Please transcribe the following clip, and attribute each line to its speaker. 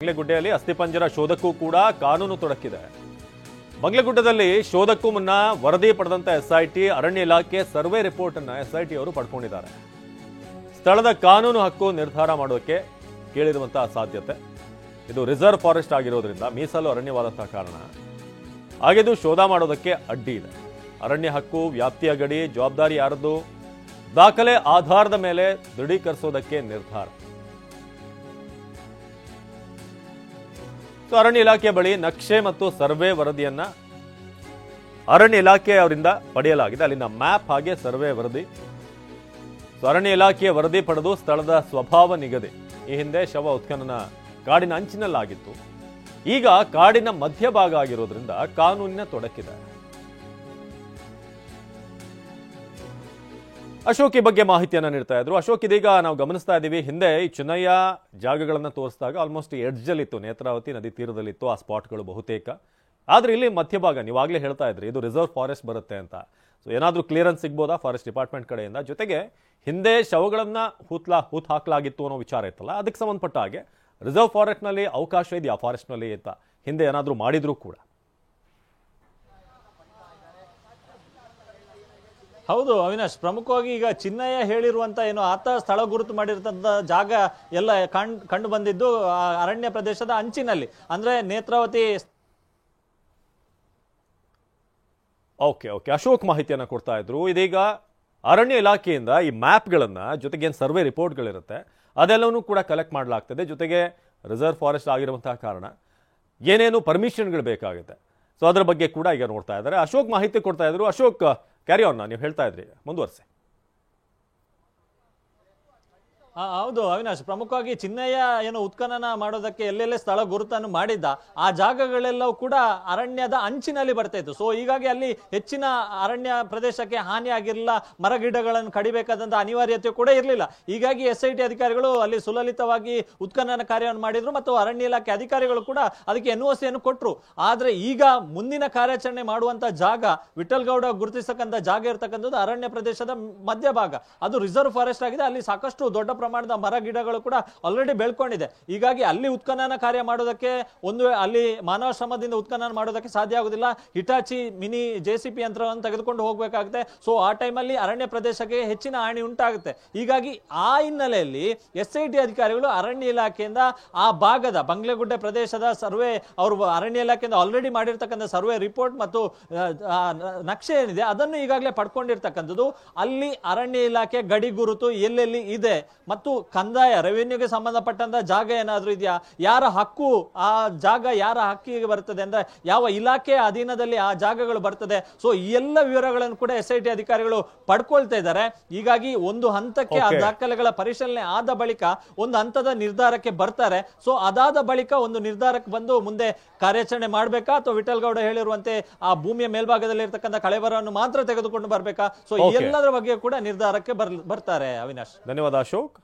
Speaker 1: ಬಂಗ್ಲೆಗುಡ್ಡೆಯಲ್ಲಿ ಅಸ್ಥಿಪಂಜರ ಶೋಧಕ್ಕೂ ಕೂಡ ಕಾನೂನು ತೊಡಕಿದೆ. ಬಂಗ್ಲೆಗುಡ್ಡದಲ್ಲಿ ಶೋಧಕ್ಕೂ ಮುನ್ನ ವರದಿ ಪಡೆದಂತ ಎಸ್ಐಟಿ ಅರಣ್ಯ ಇಲಾಖೆ ಸರ್ವೆ ರಿಪೋರ್ಟ್ ಅನ್ನ ಎಸ್ಐಟಿ ಅವರು ಪಡ್ಕೊಂಡಿದ್ದಾರೆ. ಸ್ಥಳದ ಕಾನೂನು ಹಕ್ಕು ನಿರ್ಧಾರ ಮಾಡೋಕೆ ಕೇಳಿರುವಂತಹ ಸಾಧ್ಯತೆ. ಇದು ರಿಸರ್ವ್ ಫಾರೆಸ್ಟ್ ಆಗಿರೋದ್ರಿಂದ ಮೀಸಲು ಅರಣ್ಯವಾದಂತಹ ಕಾರಣ ಆಗಿದ್ದು ಶೋಧ ಮಾಡೋದಕ್ಕೆ ಅಡ್ಡಿ ಇದೆ. ಅರಣ್ಯ ಹಕ್ಕು, ವ್ಯಾಪ್ತಿಯ ಗಡಿ, ಜವಾಬ್ದಾರಿ ಯಾರದ್ದು, ದಾಖಲೆ ಆಧಾರದ ಮೇಲೆ ದೃಢೀಕರಿಸೋದಕ್ಕೆ ನಿರ್ಧಾರ. ಅರಣ್ಯ ಇಲಾಖೆ ಬಳಿ ನಕ್ಷೆ ಮತ್ತು ಸರ್ವೆ ವರದಿಯನ್ನ ಅರಣ್ಯ ಇಲಾಖೆ ಅವರಿಂದ ಪಡೆಯಲಾಗಿದೆ. ಅಲ್ಲಿನ ಮ್ಯಾಪ್ ಹಾಗೆ ಸರ್ವೆ ವರದಿ. ಅರಣ್ಯ ಇಲಾಖೆಯ ವರದಿ ಪಡೆದು ಸ್ಥಳದ ಸ್ವಭಾವ ನಿಗದಿ. ಈ ಹಿಂದೆ ಶವ ಉತ್ಖನನ ಕಾಡಿನ ಅಂಚಿನಲ್ಲಾಗಿತ್ತು. ಈಗ ಕಾಡಿನ ಮಧ್ಯಭಾಗ ಆಗಿರೋದ್ರಿಂದ ಕಾನೂನಿನ ತೊಡಕಿದೆ. ಅಶೋಕ್ ಈ ಬಗ್ಗೆ ಮಾಹಿತಿಯನ್ನ ನೀಡ್ತಾ ಇದ್ರು. ಅಶೋಕ್, ಇದೀಗ ನಾವು ಗಮನಿಸ್ತಾ ಇದ್ದೀವಿ, ಹಿಂದೆ ಈ ಚಿನ್ನಯ್ಯ ಜಾಗಗಳನ್ನ ತೋರಿಸಿದಾಗ ಆಲ್ಮೋಸ್ಟ್ ಎಡ್ಜಲ್ಲಿತ್ತು, ನೇತ್ರಾವತಿ ನದಿ ತೀರದಲ್ಲಿತ್ತು ಆ ಸ್ಪಾಟ್ಗಳು ಬಹುತೇಕ. ಆದ್ರೆ ಇಲ್ಲಿ ಮಧ್ಯಭಾಗ, ನೀವಾಗಲೇ ಹೇಳ್ತಾ ಇದ್ರಿ ಇದು ರಿಸರ್ವ್ ಫಾರೆಸ್ಟ್ ಬರುತ್ತೆ ಅಂತ. ಸೊ ಏನಾದ್ರೂ ಕ್ಲಿಯರೆನ್ಸ್ ಸಿಗ್ಬೋದಾ ಫಾರೆಸ್ಟ್ ಡಿಪಾರ್ಟ್ಮೆಂಟ್ ಕಡೆಯಿಂದ? ಜೊತೆಗೆ ಹಿಂದೆ ಶವಗಳನ್ನ ಹೂತ್ ಹಾಕಲಾಗಿತ್ತು ಅನ್ನೋ ವಿಚಾರ ಇತ್ತಲ್ಲ, ಅದಕ್ಕೆ ಸಂಬಂಧಪಟ್ಟ ಹಾಗೆ ರಿಸರ್ವ್ ಫಾರೆಸ್ಟ್ ನಲ್ಲಿ ಅವಕಾಶ ಇದೆಯಾ ಫಾರೆಸ್ಟ್ ನಲ್ಲಿ ಅಂತ ಹಿಂದೆ ಏನಾದ್ರೂ ಮಾಡಿದ್ರು ಕೂಡ?
Speaker 2: ಹೌದು ಅವಿನಾಶ್, ಪ್ರಮುಖವಾಗಿ ಈಗ ಚಿನ್ನಯ್ಯ ಹೇಳಿರುವಂತ ಏನು ಆತ ಸ್ಥಳ ಗುರುತು ಮಾಡಿರ್ತಂತ ಜಾಗ ಎಲ್ಲ ಕಂಡು ಬಂದಿದ್ದು ಅರಣ್ಯ ಪ್ರದೇಶದ ಅಂಚಿನಲ್ಲಿ, ಅಂದ್ರೆ ನೇತ್ರಾವತಿ.
Speaker 1: ಓಕೆ, ಅಶೋಕ್ ಮಾಹಿತಿಯನ್ನ ಕೊಡ್ತಾ ಇದ್ರು. ಇದೀಗ ಅರಣ್ಯ ಇಲಾಖೆಯಿಂದ ಈ ಮ್ಯಾಪ್ಗಳನ್ನ, ಜೊತೆಗೆ ಏನು ಸರ್ವೆ ರಿಪೋರ್ಟ್ಗಳಿರುತ್ತೆ ಅದೆಲ್ಲವನ್ನೂ ಕೂಡ ಕಲೆಕ್ಟ್ ಮಾಡಲಾಗ್ತದೆ. ಜೊತೆಗೆ ರಿಸರ್ವ್ ಫಾರೆಸ್ಟ್ ಆಗಿರುವಂತಹ ಕಾರಣ ಏನೇನು ಪರ್ಮಿಷನ್ಗಳು ಬೇಕಾಗುತ್ತೆ, ಸೊ ಅದರ ಬಗ್ಗೆ ಕೂಡ ಈಗ ನೋಡ್ತಾ ಇದ್ದಾರೆ. ಅಶೋಕ್ ಮಾಹಿತಿ ಕೊಡ್ತಾ ಇದ್ರು. ಅಶೋಕ್, ಕ್ಯಾರಿ ಆನ್, ನೀವು ಹೇಳ್ತಾ ಇದ್ರಿ, ಮುಂದುವರಿಸಿ.
Speaker 2: ಹೌದು ಅವಿನಾಶ್, ಪ್ರಮುಖವಾಗಿ ಚಿನ್ನಯ್ಯ ಏನು ಉತ್ಖನನ ಮಾಡೋದಕ್ಕೆ ಎಲ್ಲೆಲ್ಲೇ ಸ್ಥಳ ಗುರುತನ್ನು ಮಾಡಿದ್ದ ಆ ಜಾಗಗಳೆಲ್ಲವೂ ಕೂಡ ಅರಣ್ಯದ ಅಂಚಿನಲ್ಲಿ ಬರ್ತಾ ಇತ್ತು. ಸೊ ಹೀಗಾಗಿ ಅಲ್ಲಿ ಹೆಚ್ಚಿನ ಅರಣ್ಯ ಪ್ರದೇಶಕ್ಕೆ ಹಾನಿ ಆಗಿರಲಿಲ್ಲ, ಮರ ಗಿಡಗಳನ್ನು ಕಡಿಬೇಕಾದಂತ ಅನಿವಾರ್ಯತೆ ಕೂಡ ಇರಲಿಲ್ಲ. ಹೀಗಾಗಿ SIT ಅಧಿಕಾರಿಗಳು ಅಲ್ಲಿ ಸುಲಲಿತವಾಗಿ ಉತ್ಖನನ ಕಾರ್ಯವನ್ನು ಮಾಡಿದ್ರು ಮತ್ತು ಅರಣ್ಯ ಇಲಾಖೆ ಅಧಿಕಾರಿಗಳು ಕೂಡ ಅದಕ್ಕೆ NOC ಯನ್ನು ಕೊಟ್ಟರು. ಆದ್ರೆ ಈಗ ಮುಂದಿನ ಕಾರ್ಯಾಚರಣೆ ಮಾಡುವಂತ ಜಾಗ, ವಿಠಲ್ಗೌಡ ಗುರುತಿಸತಕ್ಕಂಥ ಜಾಗ ಇರತಕ್ಕಂಥದ್ದು ಅರಣ್ಯ ಪ್ರದೇಶದ ಮಧ್ಯಭಾಗ, ಅದು ರಿಸರ್ವ್ ಫಾರೆಸ್ಟ್ ಆಗಿದೆ. ಅಲ್ಲಿ ಸಾಕಷ್ಟು ದೊಡ್ಡ ಪ್ರಮಾಣದ ಮರ ಗಿಡಗಳು ಕೂಡ ಆಲ್ರೆಡಿ ಬೆಳ್ಕೊಂಡಿದೆ. ಹೀಗಾಗಿ ಅಲ್ಲಿ ಉತ್ಖನನ ಕಾರ್ಯ ಮಾಡೋದಕ್ಕೆ, ಒಂದು ಅಲ್ಲಿ ಮಾನವ ಶ್ರಮದಿಂದ ಉತ್ಖನನ ಮಾಡೋದಕ್ಕೆ ಸಾಧ್ಯ ಆಗುದಿಲ್ಲ. ಹಿಟಾಚಿ ಮಿನಿ JCB ಯಂತ್ರವನ್ನು ತೆಗೆದುಕೊಂಡು ಹೋಗಬೇಕಾಗುತ್ತೆ. ಸೊ ಆ ಟೈಮಲ್ಲಿ ಅರಣ್ಯ ಪ್ರದೇಶಕ್ಕೆ ಹೆಚ್ಚಿನ ಹಾನಿ ಉಂಟಾಗುತ್ತೆ. ಹೀಗಾಗಿ ಆ ಹಿನ್ನೆಲೆಯಲ್ಲಿ SIT ಅಧಿಕಾರಿಗಳು ಅರಣ್ಯ ಇಲಾಖೆಯಿಂದ ಆ ಭಾಗದ ಬಂಗ್ಲೆಗುಡ್ಡೆ ಪ್ರದೇಶದ ಸರ್ವೆ, ಅವರು ಅರಣ್ಯ ಇಲಾಖೆಯಿಂದ ಆಲ್ರೆಡಿ ಮಾಡಿರ್ತಕ್ಕಂಥ ಸರ್ವೆ ರಿಪೋರ್ಟ್ ಮತ್ತು ನಕ್ಷೆ ಏನಿದೆ ಅದನ್ನು ಈಗಾಗಲೇ ಪಡ್ಕೊಂಡಿರ್ತಕ್ಕಂಥದ್ದು. ಅಲ್ಲಿ ಅರಣ್ಯ ಇಲಾಖೆ ಗಡಿ ಗುರುತು ಎಲ್ಲೆಲ್ಲಿ ಇದೆ ಮತ್ತು ಕಂದಾಯ, ರೆವಿನ್ಯೂಗೆ ಸಂಬಂಧಪಟ್ಟಂತ ಜಾಗ ಏನಾದ್ರೂ ಇದೆಯಾ, ಯಾರ ಹಕ್ಕು, ಆ ಜಾಗ ಯಾರ ಹಕ್ಕಿಗೆ ಬರ್ತದೆ, ಅಂದ್ರೆ ಯಾವ ಇಲಾಖೆ ಅಧೀನದಲ್ಲಿ ಆ ಜಾಗಗಳು ಬರ್ತದೆ. ಸೊ ಈ ಎಲ್ಲ ವಿವರಗಳನ್ನು ಕೂಡ SIT ಅಧಿಕಾರಿಗಳು ಪಡ್ಕೊಳ್ತಾ ಇದ್ದಾರೆ. ಹೀಗಾಗಿ ಒಂದು ಹಂತಕ್ಕೆ ಆ ದಾಖಲೆಗಳ ಪರಿಶೀಲನೆ ಆದ ಬಳಿಕ ಒಂದು ಹಂತದ ನಿರ್ಧಾರಕ್ಕೆ ಬರ್ತಾರೆ. ಸೊ ಅದಾದ ಬಳಿಕ ಒಂದು ನಿರ್ಧಾರಕ್ಕೆ ಬಂದು ಮುಂದೆ ಕಾರ್ಯಾಚರಣೆ ಮಾಡ್ಬೇಕಾ ಅಥವಾ ವಿಠಲ್ಗೌಡ ಹೇಳಿರುವಂತೆ ಆ ಭೂಮಿಯ ಮೇಲ್ಭಾಗದಲ್ಲಿ ಇರ್ತಕ್ಕಂಥ ಕಳೆಬರವನ್ನು ಮಾತ್ರ ತೆಗೆದುಕೊಂಡು ಬರ್ಬೇಕಾ, ಸೊ ಎಲ್ಲದರ ಬಗ್ಗೆ ಕೂಡ ನಿರ್ಧಾರಕ್ಕೆ ಬರ್ತಾರೆ. ಅವಿನಾಶ್,
Speaker 1: ಧನ್ಯವಾದ ಅಶೋಕ್.